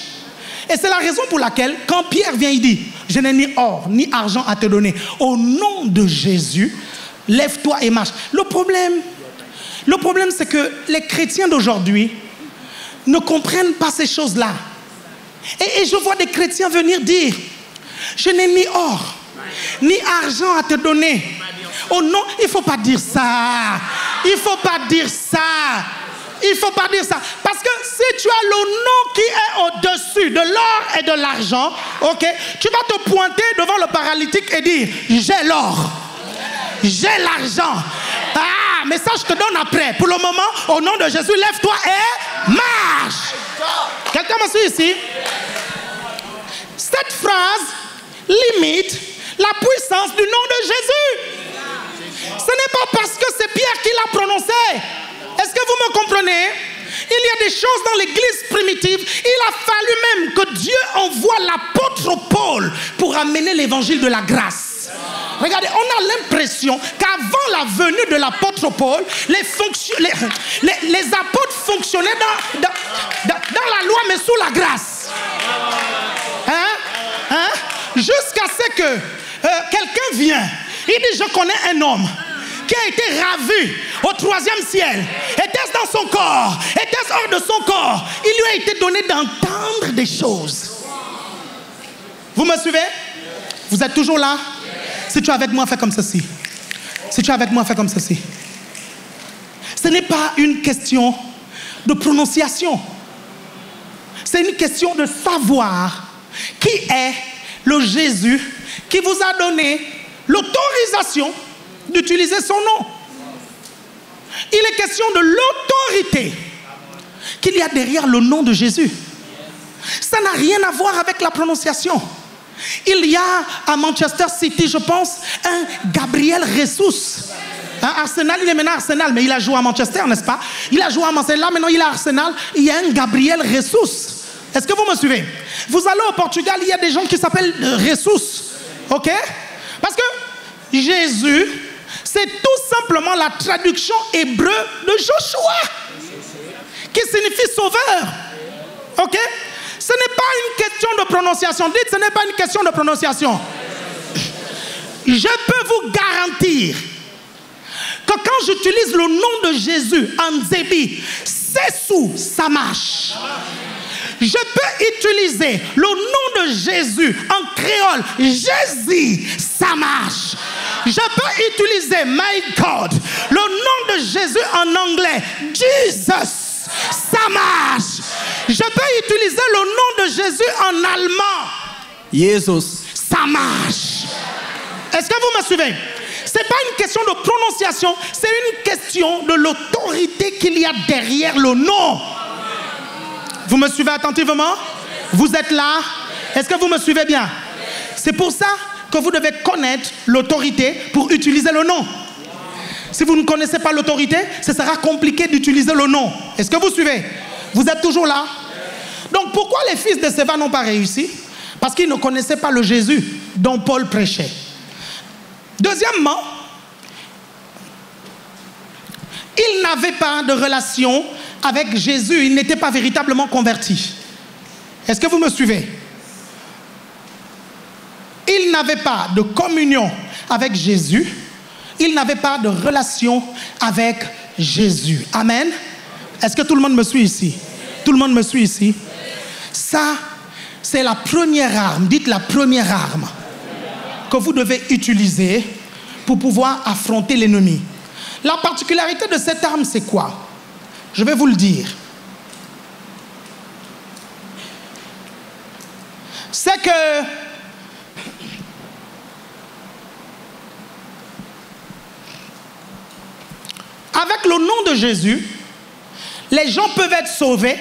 Et c'est la raison pour laquelle, quand Pierre vient, il dit: je n'ai ni or, ni argent à te donner. Au nom de Jésus, lève-toi et marche. Le problème, c'est que les chrétiens d'aujourd'hui ne comprennent pas ces choses-là. Et je vois des chrétiens venir dire: je n'ai ni or, ni argent à te donner. Oh non, il ne faut pas dire ça. Il ne faut pas dire ça. Il ne faut pas dire ça. Parce que si tu as le nom qui est au-dessus de l'or et de l'argent, ok, tu vas te pointer devant le paralytique et dire: j'ai l'or, j'ai l'argent. Ah, mais ça je te donne après. Pour le moment, au nom de Jésus, lève-toi et marche. Quelqu'un me suit ici? Cette phrase limite la puissance du nom de Jésus. Ce n'est pas parce que c'est Pierre qui l'a prononcé. Est-ce que vous me comprenez? Il y a des choses dans l'église primitive. Il a fallu même que Dieu envoie l'apôtre Paul pour amener l'évangile de la grâce. Regardez, on a l'impression qu'avant la venue de l'apôtre Paul, les apôtres fonctionnaient dans la loi, mais sous la grâce. Jusqu'à ce que quelqu'un vienne. Il dit, je connais un homme qui a été ravi au 3e ciel. Était-ce dans son corps? Était-ce hors de son corps? Il lui a été donné d'entendre des choses. Vous me suivez? Vous êtes toujours là? Si tu es avec moi, fais comme ceci. Si tu es avec moi, fais comme ceci. Ce n'est pas une question de prononciation. C'est une question de savoir qui est le Jésus qui vous a donné l'autorisation d'utiliser son nom. Il est question de l'autorité qu'il y a derrière le nom de Jésus. Ça n'a rien à voir avec la prononciation. Il y a à Manchester City, je pense, un Gabriel Jesus. Arsenal, il est maintenant à Arsenal, mais il a joué à Manchester, n'est-ce pas? Il a joué à Marseille, maintenant il est à Arsenal. Il y a un Gabriel Jesus. Est-ce que vous me suivez? Vous allez au Portugal, il y a des gens qui s'appellent Jesus. Ok? Parce que Jésus, c'est tout simplement la traduction hébreu de Joshua, qui signifie sauveur. Ok? Ce n'est pas une question de prononciation. Dites, ce n'est pas une question de prononciation. Je peux vous garantir que quand j'utilise le nom de Jésus en Zébi, Sessou, ça marche. Je peux utiliser le nom de Jésus en créole, Jésus, ça marche. Je peux utiliser My God, le nom de Jésus en anglais, Jesus, ça marche. Je peux utiliser le nom de Jésus en allemand, Jesus, ça marche. Est-ce que vous me suivez? Ce n'est pas une question de prononciation, c'est une question de l'autorité qu'il y a derrière le nom. Vous me suivez attentivement? Vous êtes là? Est-ce que vous me suivez bien? C'est pour ça que vous devez connaître l'autorité pour utiliser le nom. Si vous ne connaissez pas l'autorité, ce sera compliqué d'utiliser le nom. Est-ce que vous suivez? Vous êtes toujours là? Donc pourquoi les fils de Séva n'ont pas réussi? Parce qu'ils ne connaissaient pas le Jésus dont Paul prêchait. Deuxièmement, ils n'avaient pas de relation avec Jésus. Ils n'étaient pas véritablement convertis. Est-ce que vous me suivez? Ils n'avaient pas de communion avec Jésus. Ils n'avaient pas de relation avec Jésus. Amen. Est-ce que tout le monde me suit ici? Tout le monde me suit ici? Ça, c'est la première arme. Dites la première arme que vous devez utiliser pour pouvoir affronter l'ennemi. La particularité de cette arme, c'est quoi? Je vais vous le dire. C'est que avec le nom de Jésus, les gens peuvent être sauvés.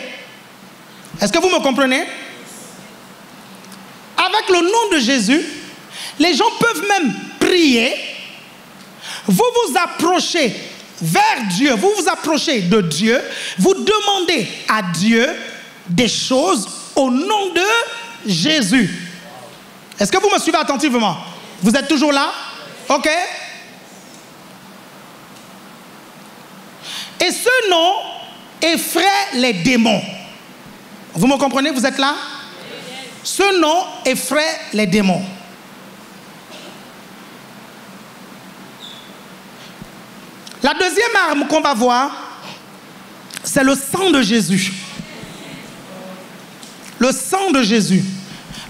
Est-ce que vous me comprenez? Avec le nom de Jésus, les gens peuvent même prier. Vous vous approchez vers Dieu, vous vous approchez de Dieu, vous demandez à Dieu des choses au nom de Jésus. Est-ce que vous me suivez attentivement? Vous êtes toujours là? Ok? Et ce nom effraie les démons. Vous me comprenez? Vous êtes là? Ce nom effraie les démons. La deuxième arme qu'on va voir, c'est le sang de Jésus. Le sang de Jésus.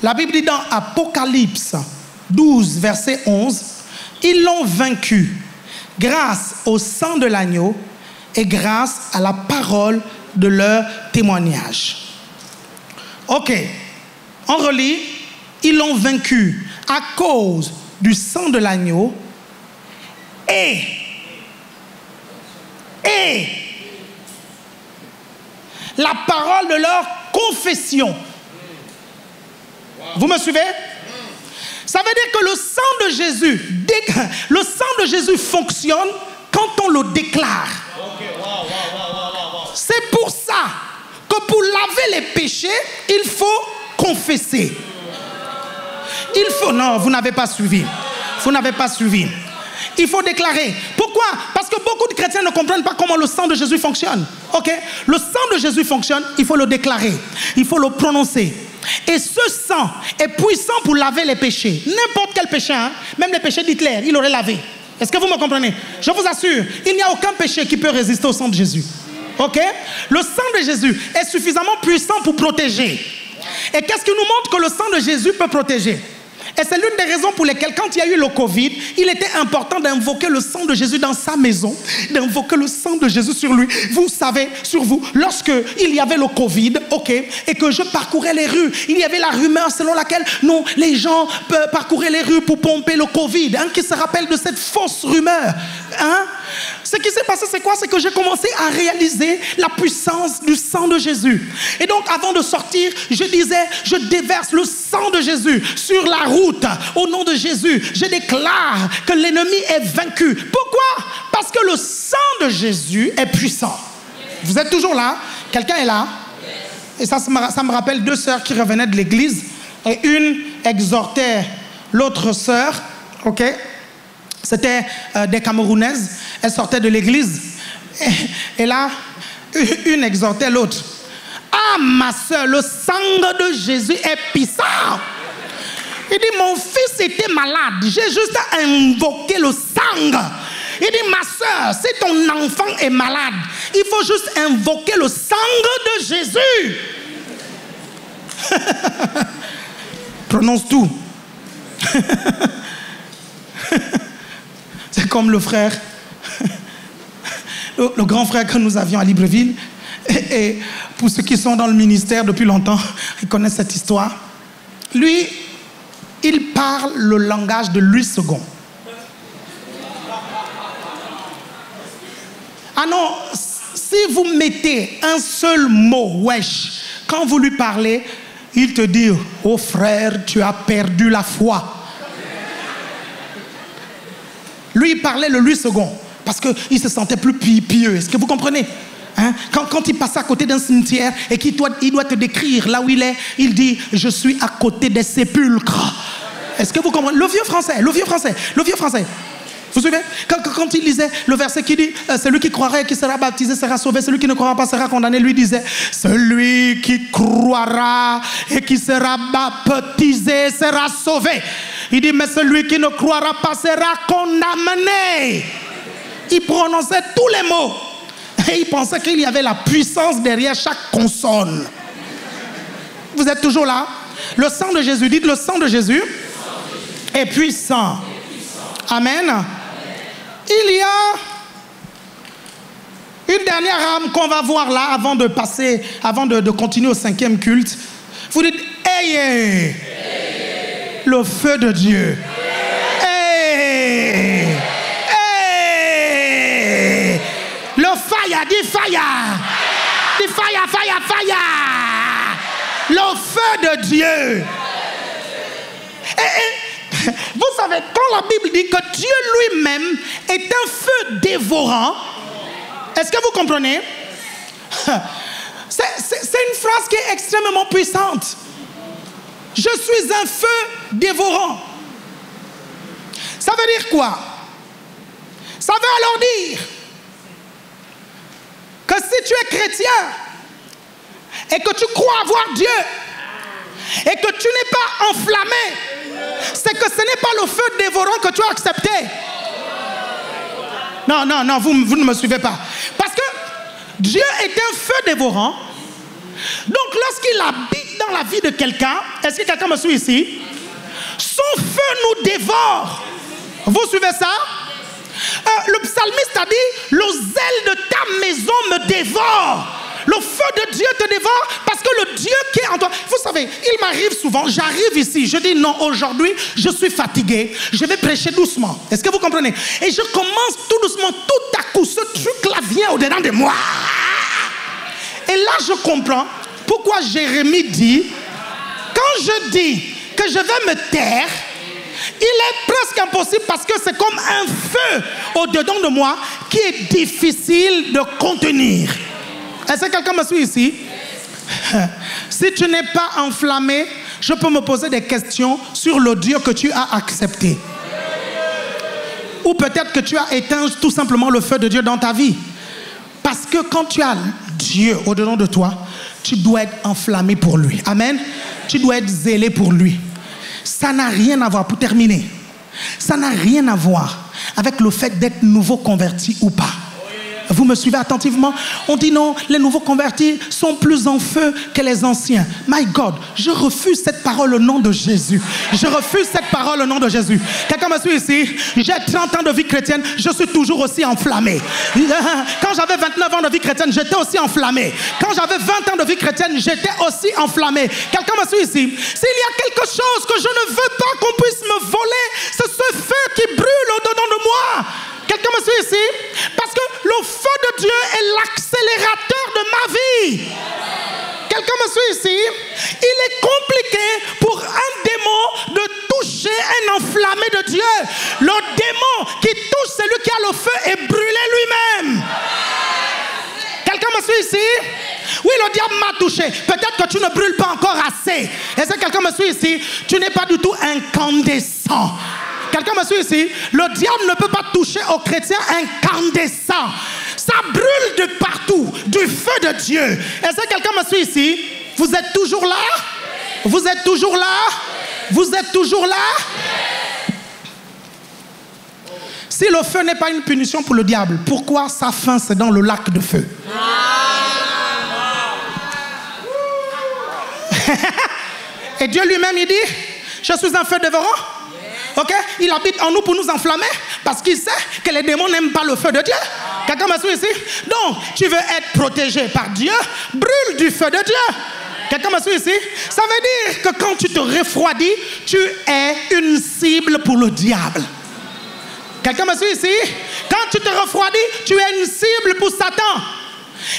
La Bible dit dans Apocalypse 12, verset 11, ils l'ont vaincu grâce au sang de l'agneau et grâce à la parole de leur témoignage. Ok, on relit, ils l'ont vaincu à cause du sang de l'agneau et la parole de leur confession. Vous me suivez? Ça veut dire que le sang de Jésus fonctionne quand on le déclare. C'est pour ça que pour laver les péchés, il faut confesser. Non, vous n'avez pas suivi. Vous n'avez pas suivi. Il faut déclarer. Pourquoi? Parce que beaucoup de chrétiens ne comprennent pas comment le sang de Jésus fonctionne. Ok? Le sang de Jésus fonctionne, il faut le déclarer. Il faut le prononcer. Et ce sang est puissant pour laver les péchés. N'importe quel péché, hein? Même les péchés d'Hitler, il aurait lavé. Est-ce que vous me comprenez? Je vous assure, il n'y a aucun péché qui peut résister au sang de Jésus. Ok? Le sang de Jésus est suffisamment puissant pour protéger. Et qu'est-ce qui nous montre que le sang de Jésus peut protéger? Et c'est l'une des raisons pour lesquelles, quand il y a eu le Covid, il était important d'invoquer le sang de Jésus dans sa maison, d'invoquer le sang de Jésus sur lui. Vous savez, sur vous, lorsque il y avait le Covid, ok, et que je parcourais les rues, il y avait la rumeur selon laquelle, non, les gens parcouraient les rues pour pomper le Covid. Hein, qui se rappelle de cette fausse rumeur? Hein? Ce qui s'est passé, c'est quoi? C'est que j'ai commencé à réaliser la puissance du sang de Jésus. Et donc, avant de sortir, je disais, je déverse le sang de Jésus sur la route. Au nom de Jésus, je déclare que l'ennemi est vaincu. Pourquoi? Parce que le sang de Jésus est puissant. Vous êtes toujours là? Quelqu'un est là? Et ça me rappelle deux sœurs qui revenaient de l'église. Et une exhortait l'autre sœur, ok? C'était des Camerounaises. Elles sortaient de l'église. Et là, une exhortait l'autre. Ah, ma soeur, le sang de Jésus est puissant. Il dit, mon fils était malade. J'ai juste invoqué le sang. Il dit, ma soeur, si ton enfant est malade, il faut juste invoquer le sang de Jésus. Prononce tout. C'est comme le frère, le grand frère que nous avions à Libreville. Et pour ceux qui sont dans le ministère depuis longtemps, ils connaissent cette histoire. Lui, il parle le langage de Louis II. Ah non, si vous mettez un seul mot, wesh, quand vous lui parlez, il te dit, oh frère, tu as perdu la foi. Lui, il parlait le Louis II parce qu'il se sentait plus pieux. Est-ce que vous comprenez? Hein? Quand il passe à côté d'un cimetière et qu'il doit te décrire là où il est, il dit, je suis à côté des sépulcres. Est-ce que vous comprenez? Le vieux français. Vous suivez? Quand il lisait le verset qui dit, celui qui croirait et qui sera baptisé sera sauvé, celui qui ne croira pas sera condamné, lui disait, celui qui croira et qui sera baptisé sera sauvé. Il dit, mais celui qui ne croira pas sera condamné. Il prononçait tous les mots. Et il pensait qu'il y avait la puissance derrière chaque consonne. Vous êtes toujours là? Le sang de Jésus, dites, le sang de Jésus est puissant. Amen. Il y a une dernière âme qu'on va voir là avant de passer, avant de continuer au 5e culte. Vous dites, ayez le feu de Dieu. Hey! Hey! Le fire, dis fire! Dis fire, fire, fire! Le feu de Dieu. Vous savez, quand la Bible dit que Dieu lui-même est un feu dévorant, est-ce que vous comprenez? C'est une phrase qui est extrêmement puissante. Je suis un feu dévorant. Ça veut dire quoi? Ça veut alors dire que si tu es chrétien et que tu crois avoir Dieu et que tu n'es pas enflammé, c'est que ce n'est pas le feu dévorant que tu as accepté. Non, vous ne me suivez pas. Parce que Dieu est un feu dévorant. Donc lorsqu'il habite dans la vie de quelqu'un, est-ce que quelqu'un me suit ici? Son feu nous dévore. Vous suivez ça? Le psalmiste a dit, le zèle de ta maison me dévore. Le feu de Dieu te dévore parce que le Dieu qui est en toi... Vous savez, il m'arrive souvent, j'arrive ici, je dis non, aujourd'hui, je suis fatigué, je vais prêcher doucement. Est-ce que vous comprenez? Et je commence tout doucement, tout à coup, ce truc-là vient au-dedans de moi. Et là, je comprends pourquoi Jérémie dit, quand je dis que je vais me taire, Il est presque impossible parce que c'est comme un feu au-dedans de moi qui est difficile de contenir. Est-ce que quelqu'un me suit ici? Si tu n'es pas enflammé, je peux me poser des questions sur le Dieu que tu as accepté. Ou peut-être que tu as éteint tout simplement le feu de Dieu dans ta vie. Parce que quand tu as Dieu au-dedans de toi, tu dois être enflammé pour lui. Amen. Tu dois être zélé pour lui. Ça n'a rien à voir, pour terminer, ça n'a rien à voir avec le fait d'être nouveau converti ou pas. Vous me suivez attentivement? On dit non, les nouveaux convertis sont plus en feu que les anciens. My God, je refuse cette parole au nom de Jésus. Je refuse cette parole au nom de Jésus. Quelqu'un me suit ici? J'ai 30 ans de vie chrétienne, je suis toujours aussi enflammé. Quand j'avais 29 ans de vie chrétienne, j'étais aussi enflammé. Quand j'avais 20 ans de vie chrétienne, j'étais aussi enflammé. Quelqu'un me suit ici? S'il y a quelque chose que je ne veux pas qu'on puisse me voler, c'est ce feu qui brûle au-dedans de moi. Quelqu'un me suit ici? Parce que le feu de Dieu est l'accélérateur de ma vie. Quelqu'un me suit ici? Il est compliqué pour un démon de toucher un enflammé de Dieu. Le démon qui touche celui qui a le feu est brûlé lui-même. Quelqu'un me suit ici? Oui, le diable m'a touché. Peut-être que tu ne brûles pas encore assez. Est-ce que quelqu'un me suit ici? Tu n'es pas du tout incandescent. Quelqu'un me suit ici? Le diable ne peut pas toucher aux chrétiens incandescents. Ça brûle de partout, du feu de Dieu. Est-ce que quelqu'un me suit ici? Vous êtes toujours là? Vous êtes toujours là? Vous êtes toujours là? Si le feu n'est pas une punition pour le diable, pourquoi sa fin c'est dans le lac de feu? Et Dieu lui-même il dit, je suis un feu dévorant. Ok, il habite en nous pour nous enflammer parce qu'il sait que les démons n'aiment pas le feu de Dieu. Quelqu'un me suit ici? Donc, tu veux être protégé par Dieu, brûle du feu de Dieu. Quelqu'un me suit ici? Ça veut dire que quand tu te refroidis, tu es une cible pour le diable. Quelqu'un me suit ici? Quand tu te refroidis, tu es une cible pour Satan.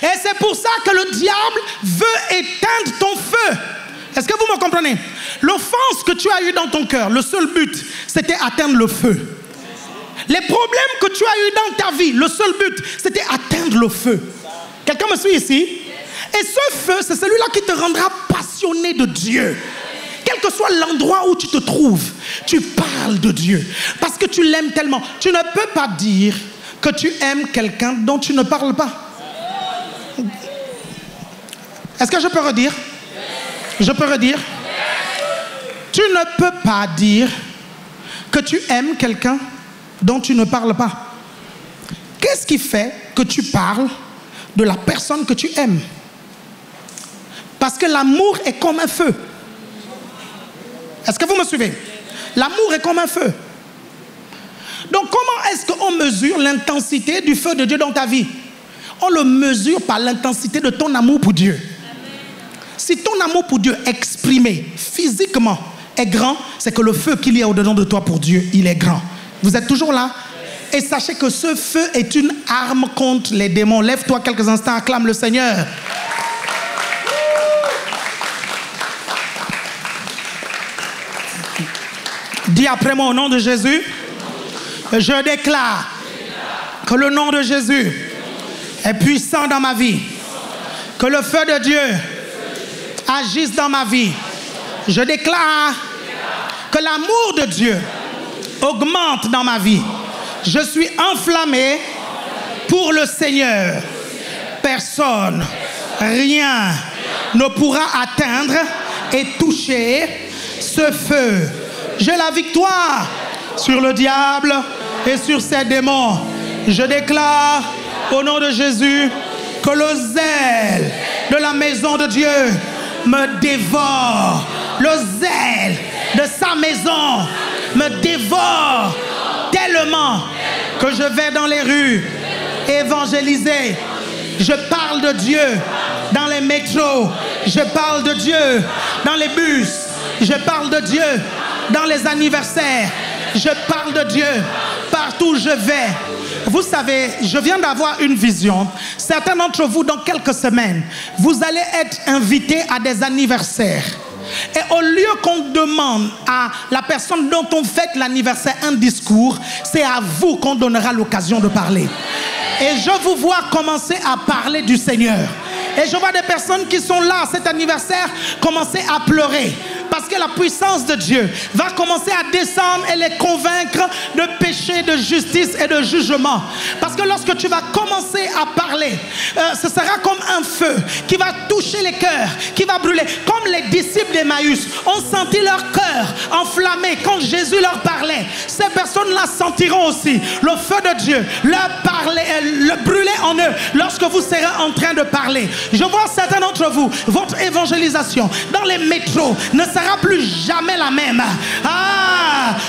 Et c'est pour ça que le diable veut éteindre ton feu. Est-ce que vous me comprenez? L'offense que tu as eue dans ton cœur, le seul but, c'était atteindre le feu. Les problèmes que tu as eus dans ta vie, le seul but, c'était atteindre le feu. Quelqu'un me suit ici? Et ce feu, c'est celui-là qui te rendra passionné de Dieu. Quel que soit l'endroit où tu te trouves, tu parles de Dieu. Parce que tu l'aimes tellement. Tu ne peux pas dire que tu aimes quelqu'un dont tu ne parles pas. Est-ce que je peux redire? Je peux redire? Tu ne peux pas dire que tu aimes quelqu'un dont tu ne parles pas. Qu'est-ce qui fait que tu parles de la personne que tu aimes? Parce que l'amour est comme un feu. Est-ce que vous me suivez? L'amour est comme un feu. Donc comment est-ce qu'on mesure l'intensité du feu de Dieu dans ta vie? On le mesure par l'intensité de ton amour pour Dieu. Si ton amour pour Dieu exprimé physiquement est grand, c'est que le feu qu'il y a au-dedans de toi pour Dieu, il est grand. Vous êtes toujours là? Et sachez que ce feu est une arme contre les démons. Lève-toi quelques instants, acclame le Seigneur. Dis après moi au nom de Jésus, je déclare que le nom de Jésus est puissant dans ma vie. Que le feu de Dieu agisse dans ma vie. Je déclare que l'amour de Dieu augmente dans ma vie. Je suis enflammé pour le Seigneur. Personne, rien ne pourra atteindre et toucher ce feu. J'ai la victoire sur le diable et sur ses démons. Je déclare au nom de Jésus que le zèle de la maison de Dieu me dévore. Le zèle de sa maison me dévore tellement que je vais dans les rues évangéliser. Je parle de Dieu dans les métros. Je parle de Dieu dans les bus. Je parle de Dieu dans les anniversaires. Je parle de Dieu partout où je vais. Vous savez, je viens d'avoir une vision. Certains d'entre vous, dans quelques semaines, vous allez être invités à des anniversaires. Et au lieu qu'on demande à la personne dont on fête l'anniversaire un discours, c'est à vous qu'on donnera l'occasion de parler. Et je vous vois commencer à parler du Seigneur. Et je vois des personnes qui sont là cet anniversaire commencer à pleurer. Parce que la puissance de Dieu va commencer à descendre et les convaincre de péché, de justice et de jugement. Parce que lorsque tu vas commencer à parler, ce sera comme un feu qui va toucher les cœurs, qui va brûler. Comme les disciples d'Emmaüs ont senti leur cœur enflammé quand Jésus leur parlait. Ces personnes-là sentiront aussi le feu de Dieu leur parler, le brûler en eux lorsque vous serez en train de parler. Je vois certains d'entre vous, votre évangélisation dans les métros ne sera plus jamais la même.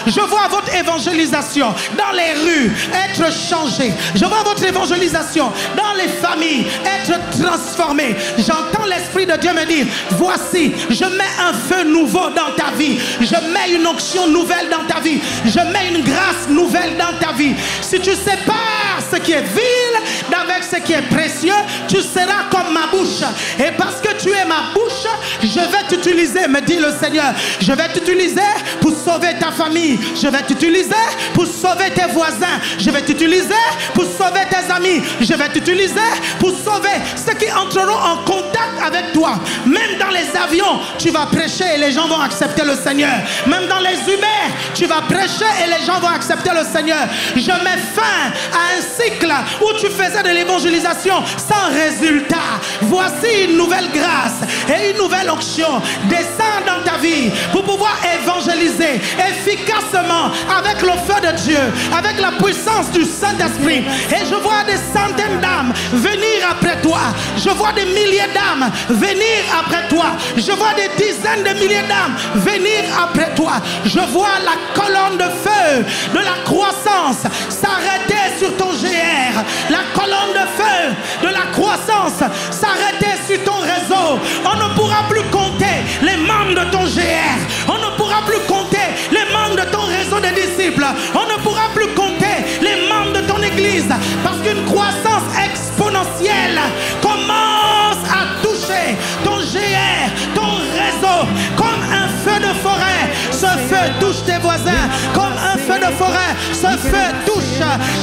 Je vois votre évangélisation dans les rues être changée. Je vois votre évangélisation dans les familles être transformée. J'entends l'Esprit de Dieu me dire, voici, je mets un feu nouveau dans ta vie. Je mets une onction nouvelle dans ta vie. Je mets une grâce nouvelle dans ta vie. Si tu sépares ce qui est vil d'avec ce qui est précieux, tu seras comme ma bouche. Et parce que tu es ma bouche, je vais t'utiliser, me dit le Seigneur. Je vais t'utiliser pour sauver ta famille. Je vais t'utiliser pour sauver tes voisins. Je vais t'utiliser pour sauver tes amis. Je vais t'utiliser pour sauver ceux qui entreront en contact avec toi. Même dans les avions, tu vas prêcher et les gens vont accepter le Seigneur. Même dans les Uber, tu vas prêcher et les gens vont accepter le Seigneur. Je mets fin à un cycle où tu faisais de l'évangélisation sans résultat. Voici une nouvelle grâce et une nouvelle onction. Descends dans ta vie pour pouvoir évangéliser efficacement avec le feu de Dieu, avec la puissance du Saint-Esprit. Et je vois des centaines d'âmes venir après toi. Je vois des milliers d'âmes venir après toi. Je vois des dizaines de milliers d'âmes venir après toi. Je vois la colonne de feu de la croissance s'arrêter sur ton GR. La colonne de feu de la croissance s'arrêter sur ton réseau. On ne pourra plus compter les membres de ton GR. On ne pourra plus compter les membres de ton réseau de disciples. On ne pourra plus compter les membres de ton église. Parce qu'une croissance exponentielle commence à toucher ton GR, ton réseau. Comme un feu de forêt, ce feu touche tes voisins. Comme un feu de forêt, ce feu touche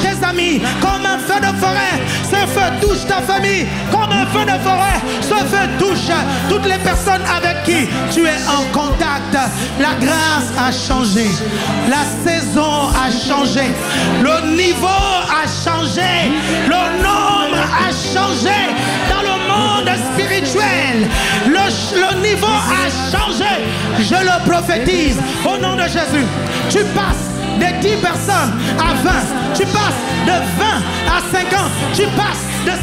tes amis. Comme un feu de forêt, ce feu touche ta famille. Comme un feu de forêt, ce feu touche toutes les personnes avec qui tu es en contact. La grâce a changé. La saison a changé. Le niveau a changé. Le nombre a changé. Dans le monde spirituel, le niveau a changé. Je le prophétise au nom de Jésus. Tu passes de 10 personnes à 20. Tu passes de 20 à 50. Tu passes de 50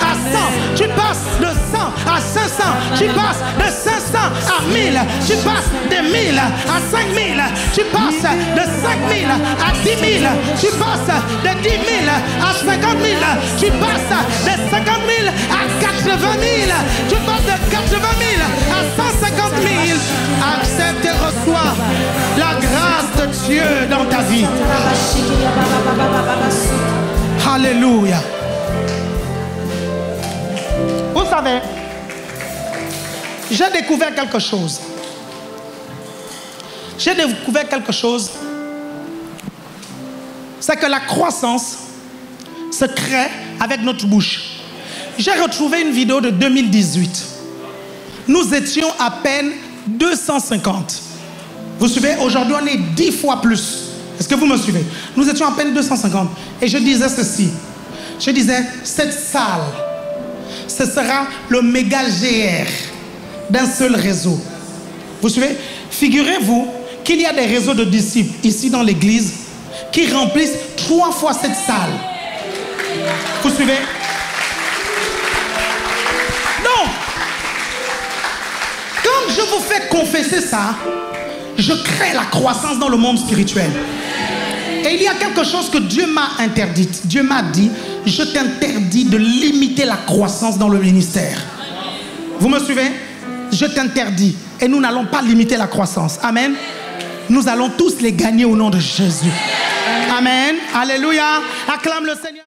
à 100. Tu passes de 100 à 500. Tu passes de 500 à 1000. Tu passes de 1000 à 5000. Tu passes de 5000 à 10 000. Tu passes de 10 000 à 50 000. Tu passes de 50 000 à 80 000. Tu passes de 80 000 à 150 000. Accepte et reçois la grâce de Dieu dans ta vie. Alléluia. Vous savez, j'ai découvert quelque chose. J'ai découvert quelque chose. C'est que la croissance se crée avec notre bouche. J'ai retrouvé une vidéo de 2018. Nous étions à peine 250. Vous suivez? Aujourd'hui, on est 10 fois plus. Est-ce que vous me suivez? Nous étions à peine 250. Et je disais ceci. Je disais, cette salle, ce sera le méga GR d'un seul réseau. Vous suivez? Figurez-vous qu'il y a des réseaux de disciples ici dans l'église qui remplissent 3 fois cette salle. Vous suivez? Donc, quand je vous fais confesser ça, je crée la croissance dans le monde spirituel. Et il y a quelque chose que Dieu m'a interdit. Dieu m'a dit, je t'interdis de limiter la croissance dans le ministère. Vous me suivez? Je t'interdis. Et nous n'allons pas limiter la croissance. Amen. Nous allons tous les gagner au nom de Jésus. Amen. Alléluia. Acclame le Seigneur.